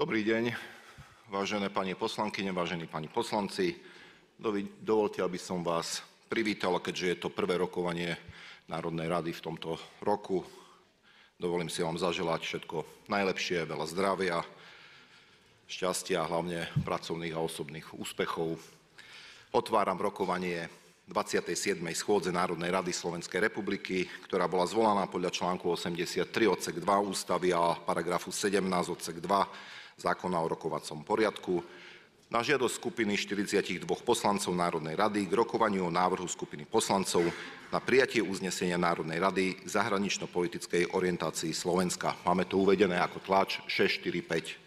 Dobrý deň, vážené pani poslankyne, vážení pani poslanci. Dovoľte, aby som vás privítal, keďže je to prvé rokovanie Národnej rady v tomto roku. Dovolím si vám zaželať všetko najlepšie, veľa zdravia, šťastia a hlavne pracovných a osobných úspechov. Otváram rokovanie 27. schôdze Národnej rady Slovenskej republiky, ktorá bola zvolaná podľa článku 83 odsek 2 ústavy a paragrafu 17 odsek 2 zákona o rokovacom poriadku. Na žiadosť skupiny 42 poslancov Národnej rady k rokovaniu o návrhu skupiny poslancov na prijatie uznesenia Národnej rady k zahranično-politickej orientácii Slovenska. Máme to uvedené ako tlač 645.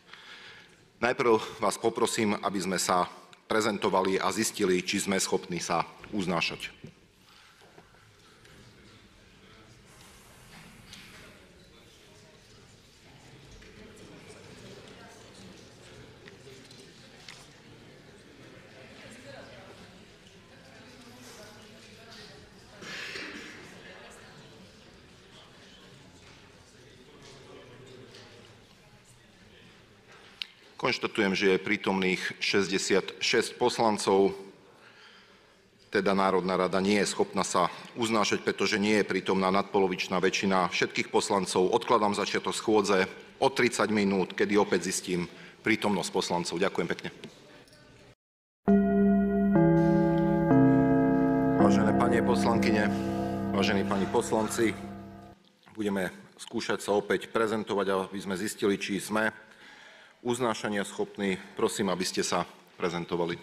Najprv vás poprosím, aby sme sa prezentovali a zistili, či sme schopní sa uznášať. Konštatujem, že je prítomných 66 poslancov, teda Národná rada nie je schopná sa uznášať, pretože nie je prítomná nadpolovičná väčšina všetkých poslancov. Odkladám začiatok schôdze o 30 minút, kedy opäť zistím prítomnosť poslancov. Ďakujem pekne. Vážené pani poslankyne, vážení pani poslanci, budeme skúšať sa opäť prezentovať, aby sme zistili, či sme uznášania schopní. Prosím, aby ste sa prezentovali.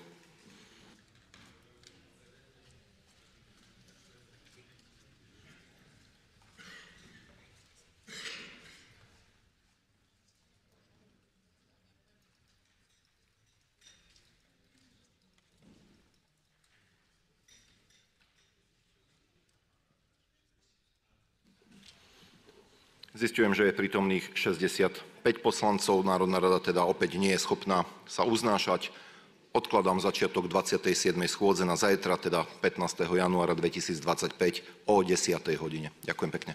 Zistujem, že je prítomných 65 poslancov. Národná rada teda opäť nie je schopná sa uznášať. Odkladám začiatok 27. schôdze na zajtra, teda 15. januára 2025 o 10. hodine. Ďakujem pekne.